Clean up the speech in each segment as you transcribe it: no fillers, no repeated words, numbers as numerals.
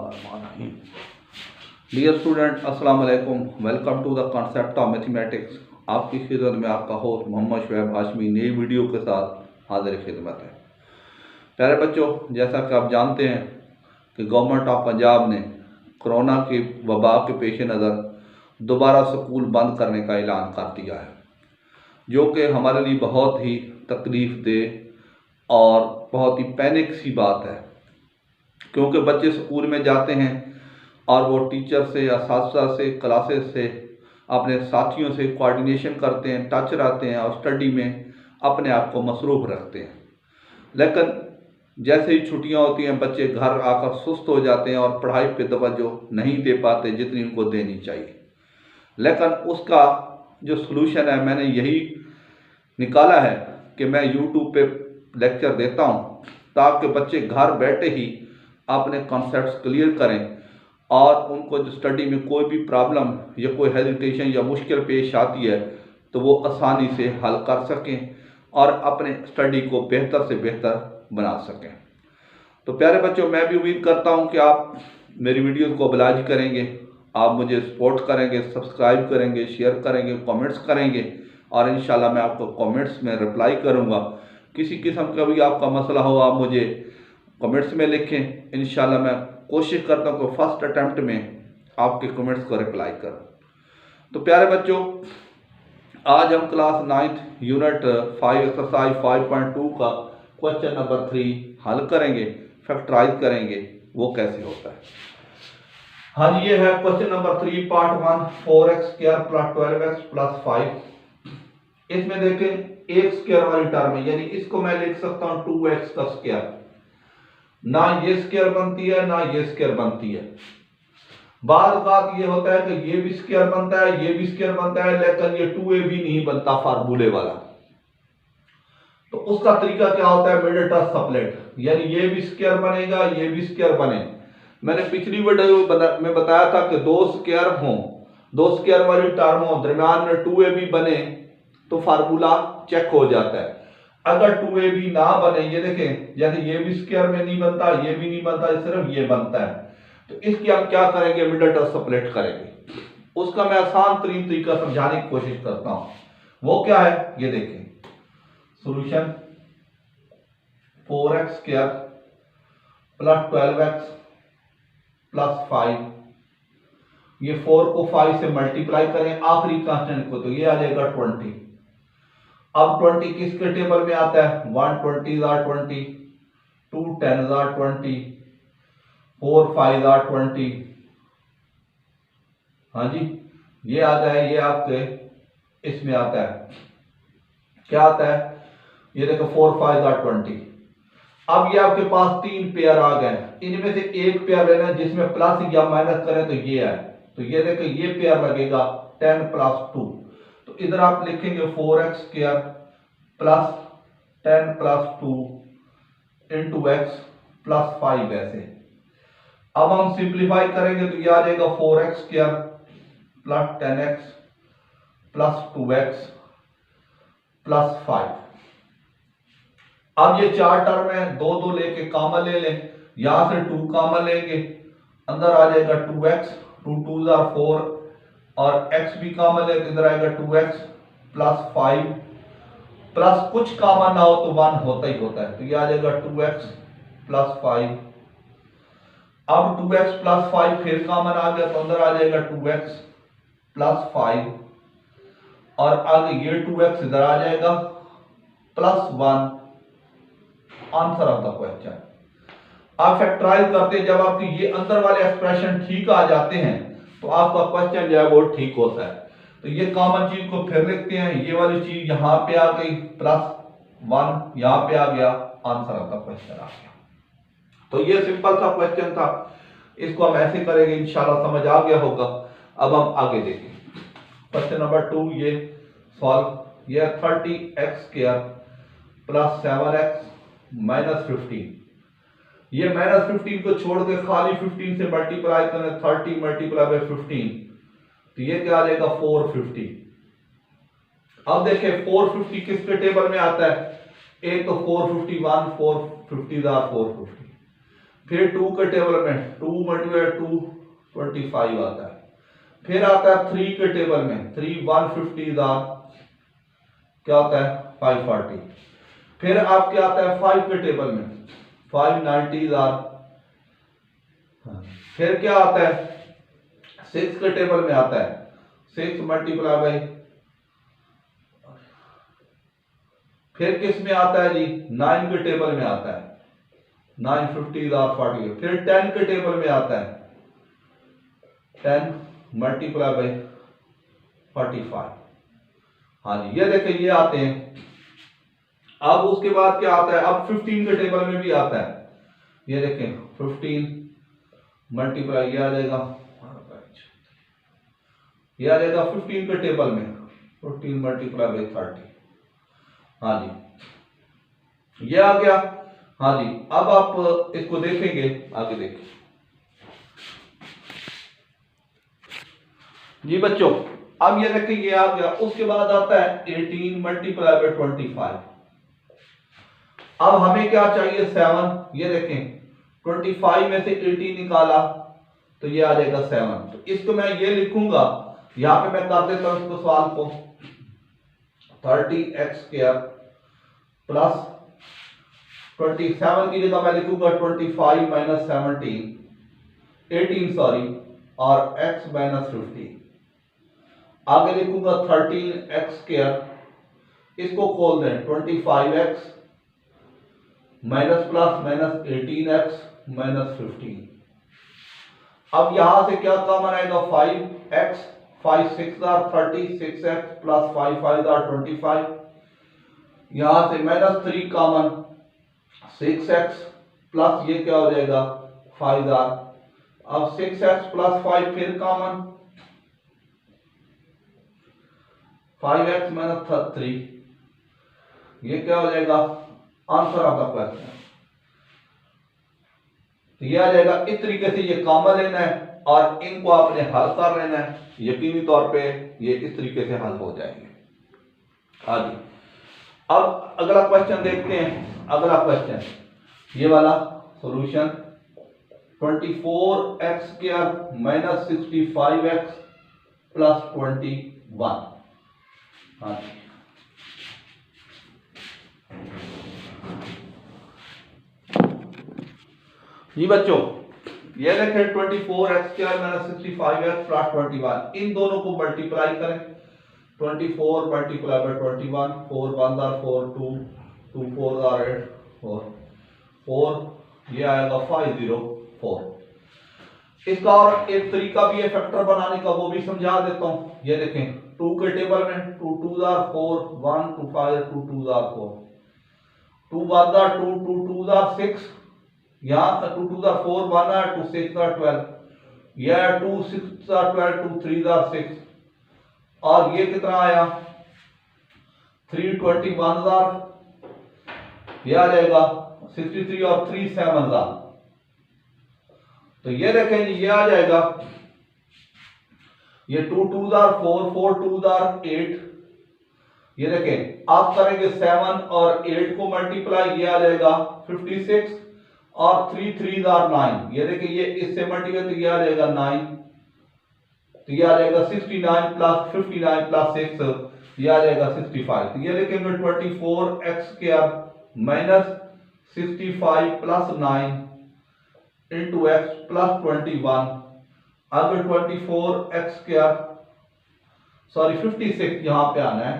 बिस्मिल्लाहिर्रहमानिर्रहीम। Dear student, अस्सलाम वालेकुम। Welcome to the concept of mathematics. आपकी खिदमत में आपका होस्ट मोहम्मद शुएब हाशमी नई वीडियो के साथ हाजिर खिदमत है। प्यारे बच्चों, जैसा कि आप जानते हैं कि गवर्नमेंट ऑफ पंजाब ने कोरोना की वबा के पेश नज़र दोबारा स्कूल बंद करने का ऐलान कर दिया है, जो कि हमारे लिए बहुत ही तकलीफ दे और बहुत ही पैनिक सी बात है, क्योंकि बच्चे स्कूल में जाते हैं और वो टीचर से या साथी से क्लासेस से अपने साथियों से कोऑर्डिनेशन करते हैं, टच रहते हैं और स्टडी में अपने आप को मसरूफ़ रखते हैं। लेकिन जैसे ही छुट्टियां होती हैं बच्चे घर आकर सुस्त हो जाते हैं और पढ़ाई पे तवज्जो नहीं दे पाते जितनी उनको देनी चाहिए। लेकिन उसका जो सलूशन है मैंने यही निकाला है कि मैं यूट्यूब पे लेक्चर देता हूँ ताकि बच्चे घर बैठे ही अपने कॉन्सेप्ट्स क्लियर करें और उनको जो स्टडी में कोई भी प्रॉब्लम या कोई हेजिटेशन या मुश्किल पेश आती है तो वो आसानी से हल कर सकें और अपने स्टडी को बेहतर से बेहतर बना सकें। तो प्यारे बच्चों, मैं भी उम्मीद करता हूं कि आप मेरी वीडियोस को oblige करेंगे, आप मुझे सपोर्ट करेंगे, सब्सक्राइब करेंगे, शेयर करेंगे, कमेंट्स करेंगे और इंशाल्लाह मैं आपको कमेंट्स में रिप्लाई करूंगा। किसी किस्म का भी आपका मसला हो आप मुझे कमेंट्स में लिखें। इंशाल्लाह मैं कोशिश करता हूँ कि फर्स्ट अटैम्प्ट में आपके कमेंट्स को रिप्लाई करूँ। तो प्यारे बच्चों, आज हम क्लास 9th यूनिट 5 एक्सरसाइज 5.2 का क्वेश्चन नंबर 3 हल करेंगे, फैक्टराइज करेंगे वो कैसे होता है। हाँ जी, ये है question number 3 part 1 4x² + 12x + 5। इसमें देखें एक स्क्वायर वाली टर्म है, यानी इसको मैं लिख सकता हूँ 2x का स्क्वायर। ना ये स्क्वायर बनती है ना ये स्क्वायर बनती है। बाद बात ये होता है कि ये भी स्क्वायर बनता है, ये भी स्क्वायर बनता है, लेकिन ये 2ab नहीं बनता फार्मूले वाला। तो उसका तरीका क्या होता है, मिडिल टर्म सप्लिट, यानी ये भी स्क्वायर बनेगा ये भी स्क्वायर बने। मैंने पिछली वीडियो में बताया था कि दो स्क्वायर हों, दो स्क्वायर वाली टर्म हो, दरम्यान में 2ab बने तो फार्मूला चेक हो जाता है। अगर 2ab ना बने, ये देखें जैसे ये भी स्क्वायर में नहीं बनता, ये भी नहीं बनता, सिर्फ ये बनता है, तो इसकी हम क्या करेंगे, मिडिल टर्म सप्लिट करेंगे। उसका मैं आसान तरीन तरीका समझाने की कोशिश करता हूं। वो क्या है, ये देखें सॉल्यूशन 4x² + 12x + 5। ये 4 को 5 से मल्टीप्लाई करें आखिरी कांस्टेंट को, तो ये आ जाएगा 20। अब 20 किसके टेबल में आता है, 1 20 are 20, 2 10 are 20, 4 5 are 20। हाँ जी, ये आता है, ये आपके इसमें आता है, क्या आता है, ये देखो 4 5 are 20। अब ये आपके पास 3 पेयर आ गए, इनमें से एक पेयर लेना जिसमें प्लस या माइनस करें तो ये है, तो ये देखो ये पेयर लगेगा 10 + 2। तो इधर आप लिखेंगे 4x² + 10 + 2 × x + 5 ऐसे। अब हम सिंप्लीफाई करेंगे तो ये आ जाएगा 4x² + 10x + 2x + 5। अब ये चार टर्म है, दो दो लेके कॉमन ले लें, यहां से 2 कॉमन लेंगे, अंदर आ जाएगा 2x, 2 2s are 4 और x भी कॉमन ले तो इधर आएगा 2x + 5 प्लस कुछ कॉमन ना हो तो 1 होता ही होता है, तो ये आ जाएगा 2x + 5। अब 2x + 5 फिर कॉमन आ गया तो अंदर आ जाएगा 2x + 5 और आगे ये 2x इधर आ जाएगा +1। Answer of the question. आप फैक्टराइज करते हैं, जब आपके ये अंदर वाले एक्सप्रेशन ठीक आ जाते हैं तो आपका क्वेश्चन जो है वो ठीक होता है। तो ये कॉमन चीज को फिर लिखते हैं, ये वाली चीज यहां पे आ गई +1 यहां पे आ गया, आंसर ऑफ द क्वेश्चन आ गया। तो ये सिंपल सा क्वेश्चन था, इसको हम ऐसे करेंगे, इंशाल्लाह समझ आ गया होगा। अब हम आगे देखें क्वेश्चन नंबर 2, ये सॉल्व। ये 30x² + 7x - 15। ये -15 को छोड़ के खाली 15 से मल्टीप्लाई करें, 30 × 15 तो ये क्या आ जाएगा 450। अब देखें 450 किसके टेबल में आता है, एक तो 451 450 450, फिर 2 के टेबल में 2 मल्टीप्लाई 2 25 आता है। फिर आता है 3 के टेबल में 3 150 क्या होता है 540। फिर आपके आता है 5 के टेबल में 590 फिर क्या आता है 6 के टेबल में आता है 6 मल्टीप्लाई बाई, फिर किस में आता है जी 9 के टेबल में आता है 950 40। फिर 10 के टेबल में आता है 10 मल्टीप्लाई बाई 45। हाँ जी, ये देखिए ये आते हैं। अब उसके बाद क्या आता है, अब 15 के टेबल में भी आता है, ये देखें 15 मल्टीप्लाई, ये आ जाएगा 15 के टेबल में 15 मल्टीप्लाई बाई 30। हाँ जी ये आ गया। हाँ जी, अब आप इसको देखेंगे, आगे देखें जी बच्चों। अब ये देखें ये आ गया। उसके बाद आता है 18 मल्टीप्लाई बाई 25। अब हमें क्या चाहिए 7। ये देखें 25 में से 18 निकाला तो ये आ जाएगा 7। तो इसको मैं ये लिखूंगा, यहां पे मैं कर देता हूं इसको सवाल को 30x² प्लस 27 की जगह मैं लिखूंगा 25 माइनस 18 सॉरी, और x माइनस 50। आगे लिखूंगा 13x², इसको खोल दें 25x minus plus minus 18x minus 15। अब यहां से क्या कॉमन आएगा 5x, 5 6 30, 6x प्लस 5 5 25। यहां से माइनस 3 कॉमन 6x प्लस ये क्या हो जाएगा 5। अब 6x प्लस 5 फिर कॉमन 5x माइनस 3, ये क्या हो जाएगा आंसर ऑफ द क्वेश्चन। तो ये आ जाएगा। इस तरीके से ये कॉमन लेना है और इनको आपने हल कर लेना है, यकीनी तौर पे ये इस तरीके से हल हो जाएंगे। हाँ जी, अब अगला क्वेश्चन देखते हैं। अगला क्वेश्चन ये वाला solution 24x² minus 65x plus 21। हाँ जी, जी बच्चों ये देखें 24x² माइनस 65x प्लस 21, इन दोनों को मल्टीप्लाई करें। 24 मल्टीप्लाई बाई 21, 4 1 4 2 2 4 8 4, ये आएगा 504। इसका और एक तरीका भी है फैक्टर बनाने का, वो भी समझा देता हूं। ये देखें 2 के टेबल में 2 2 4 1 2 5 2 2 4 2 1 2 2 2 6, यहाँ 2 2 4 1 2 6 12, यह 2 6 12 2 3 6, और ये कितना आया 321, ये आ जाएगा 63 और 3 7। तो ये देखें जी ये आ जाएगा, ये 2 2 4 4 2 8, ये देखें आप करेंगे 7 और 8 को मल्टीप्लाई, ये आ जाएगा 56 और 3 3 9, ये देखिए ये इससे मल्टीप्लाई तो ये आ जाएगा 9, तो ये आ जाएगा 69 प्लस 59 प्लस 6, ये आ जाएगा 65। तो ये लिखेंगे 24x² minus 65 plus 9 into x plus 21। अगर 24x² सॉरी 56 यहां पे आना है,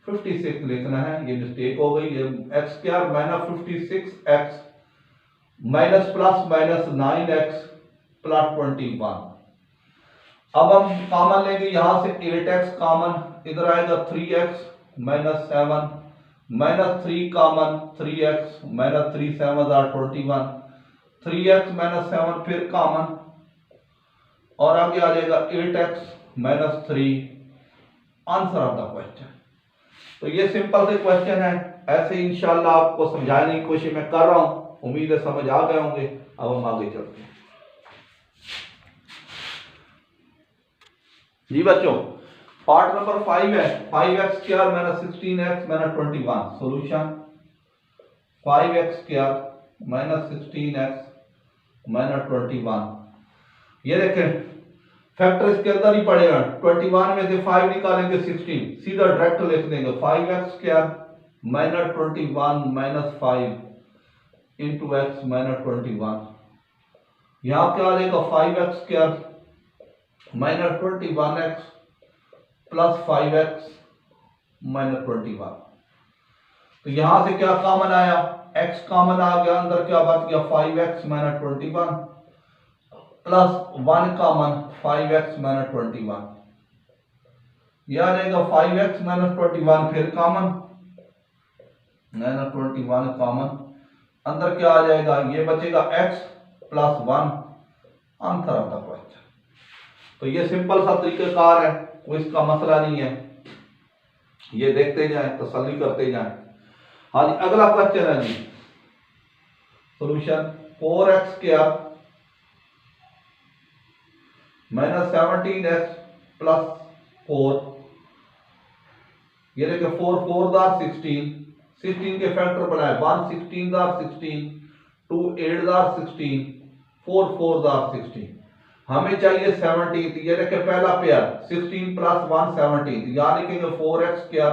56 लिखना है, ये मिस्टेक हो गई। ये x² minus 56x minus plus minus 9x plus 21। अब हम कॉमन लेंगे, यहां से 8x कॉमन, इधर आएगा 3x minus 7 minus 3 common 3x minus 3 7 21, 3x minus 7 फिर कॉमन, और आगे आ जाएगा 8x minus 3, answer of the question. तो ये सिंपल से क्वेश्चन है, ऐसे इंशाल्लाह आपको समझाने की कोशिश मैं कर रहा हूं, उम्मीद है समझ आ गए होंगे। अब हम आगे चलते हैं जी बच्चों। पार्ट नंबर 5 है 5x² minus 16x minus 21। Solution 5x² minus 16x -21। ये देखें फैक्टर इसके अंदर ही पड़ेगा। 21 में से 5 निकालेंगे 16, सीधा डायरेक्ट लिख देंगे 5x² -21 - 5 इंटू एक्स -21। यहां क्या आ जाएगा 5x² -21x प्लस 5x -21। तो यहां से क्या कॉमन आया, x कॉमन आ गया, अंदर क्या बच गया 5x -21 प्लस 1 कॉमन 5x -21। यह आ जाएगा 5x -21 फिर कॉमन -21 कॉमन, अंदर क्या आ जाएगा, ये बचेगा x plus 1 answer of the question. तो ये सिंपल सा तरीकाकार है, कोई इसका मसला नहीं है, ये देखते जाएं तसल्ली करते जाएं। हाँ जी, अगला क्वेश्चन है जी सॉल्यूशन 4x² -17x प्लस 4। ये देखिए 4 4 दार 16, 16 के फैक्टर बनाए 1 16 दार 16, 2 8 दार 16, 4 4 दार 16। हमें चाहिए 17। ये देखिए पहला पेयर 16 प्लस 1 17, यहाँ लिखेंगे 4x²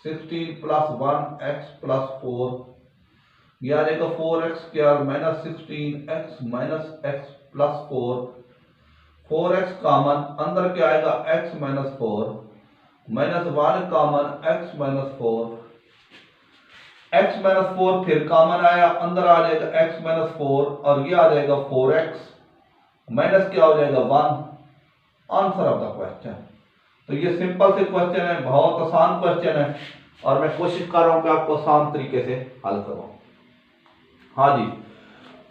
-16 प्लस 1x प्लस 4। यह आ जाएगा 4x² -16x x plus 4। 4x common, अंदर क्या आएगा x -4 -1 कॉमन x -4, x -4 फिर कॉमन आया, अंदर आ जाएगा x -4 और ये आ जाएगा 4x माइनस क्या हो जाएगा 1 आंसर ऑफ द क्वेश्चन। तो ये सिंपल से क्वेश्चन है, बहुत आसान क्वेश्चन है और मैं कोशिश कर रहा हूं कि आपको आसान तरीके से हल करवाऊं। हाँ जी,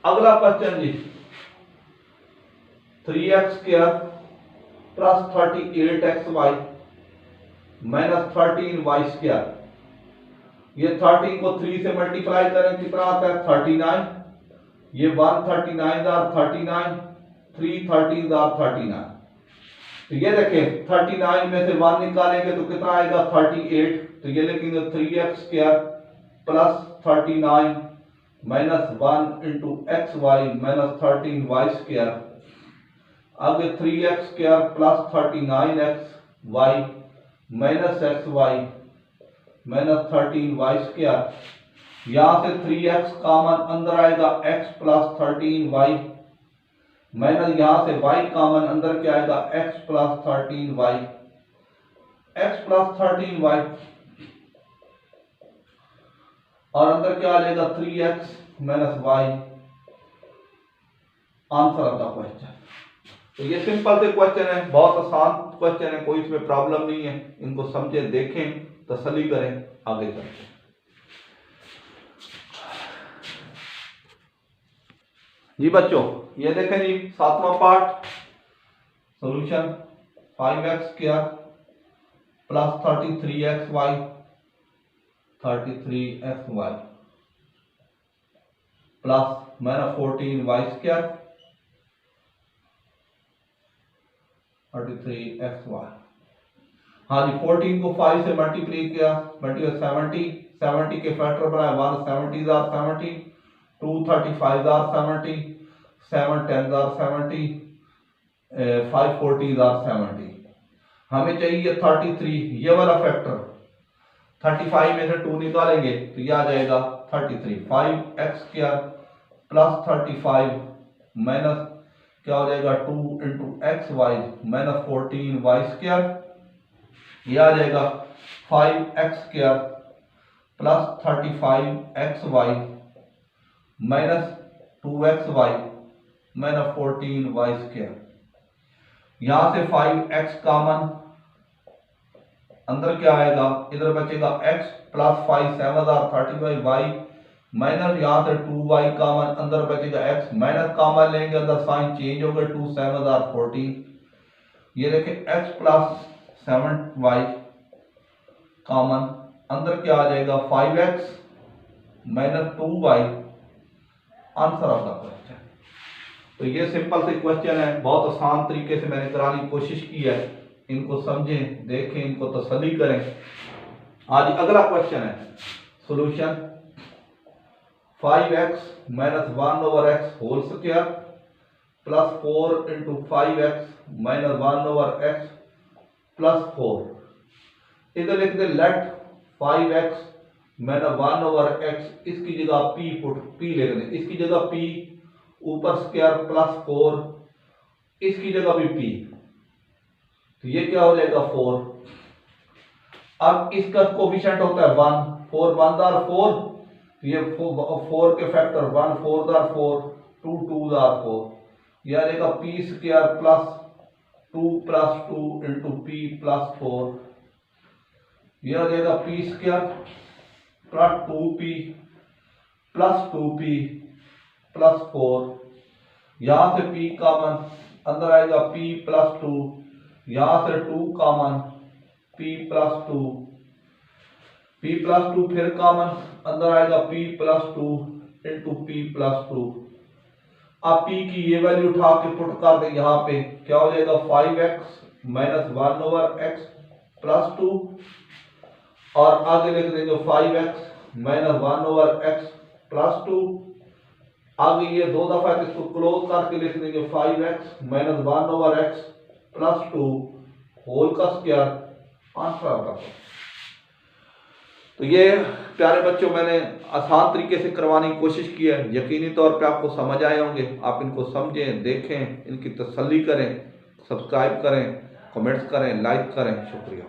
अगला क्वेश्चन जी 3x² प्लस 38xy -13y²। ये 13 को 3 से मल्टीप्लाई करें कितना आता है 39। ये 139 दार 39, 3 13 दार 39। तो ये देखें 39 में से 1 निकालेंगे तो कितना आएगा 38। तो ये लिखेंगे 3x² plus 39 -1 into xy -13y²। आगे 3x² plus 39xy -xy -13y²। यहां से 3x कॉमन, अंदर आएगा x प्लस 13y माइनस यहां से y कॉमन, अंदर क्या आएगा x plus 13y, x plus 13y और अंदर क्या आ जाएगा 3x -y answer of the question. तो ये सिंपल से क्वेश्चन है, बहुत आसान क्वेश्चन है, कोई इसमें प्रॉब्लम नहीं है। इनको समझें, देखें, तसल्ली करें, आगे चलते हैं जी बच्चों। ये देखें जी 7वां part solution 5x² plus 33xy plus -14y² 33xy। हाँ जी, 14 को 5 से मल्टीप्लाई किया, 70 के फैक्टर बनाए 1 70 दार 70, 2 35 दार 70, 7 10 दार 70, 5 40 दार 70। हमें चाहिए 33, ये वाला फैक्टर 35 में से 2 निकालेंगे तो ये आ जाएगा 33। 5x² प्लस 35 माइनस क्या हो जाएगा 2 इंटू xy -14y²। यह आ जाएगा 5x² plus 35xy -2xy -14y²। यहां से 5x कॉमन, अंदर क्या आएगा, इधर बचेगा x प्लस 5 7 35y माइनस यहां से 2y कॉमन, अंदर बचेगा x माइनस कॉमन लेंगे, अंदर साइन चेंज हो गया 2 7 14। ये देखिए x प्लस 7y कॉमन, अंदर क्या आ जाएगा 5x minus 2y answer of the question. तो ये सिंपल से क्वेश्चन है, बहुत आसान तरीके से मैंने कराने की कोशिश की है। इनको समझें, देखें, इनको तसल्ली करें। आज अगला क्वेश्चन है solution 5x minus 1/x whole square plus 4 into 5x minus 1/x plus 4। इधर लिख दे लेट 5x माइनस 1/x, इसकी जगह p पुट p लिख दें, इसकी जगह p ऊपर स्क्वायर प्लस 4, इसकी जगह भी p, तो ये क्या हो जाएगा 4। अब इसका कोफिशिएंट होता है 1, 4 1 दार 4, तो ये 4 के फैक्टर 1 4 दार 4, 2 2 दार 4, यह आ जाएगा p square plus 2 plus 2 into p plus 4, यह आ जाएगा p square plus 2p plus 2p plus 4, यहां से p कॉमन, अंदर आएगा p प्लस 2, यहां से 2 common, p plus 2, p plus 2 फिर कॉमन, अंदर आएगा p plus 2 into p plus 2। अब p की ये वैल्यू उठा के पुट कर दे, यहाँ पे क्या हो जाएगा 5x माइनस 1/x प्लस 2, और आगे लिख देंगे 5x माइनस 1/x प्लस 2। आगे ये दो दफा इसको क्लोज करके लिख देंगे 5x minus 1/x plus 2 whole का स्क्वायर, आंसर आता है। तो ये प्यारे बच्चों मैंने आसान तरीके से करवाने की कोशिश की है, यकीनी तौर पे आपको समझ आए होंगे। आप इनको समझें, देखें, इनकी तसल्ली करें, सब्सक्राइब करें, कमेंट्स करें, लाइक करें। शुक्रिया।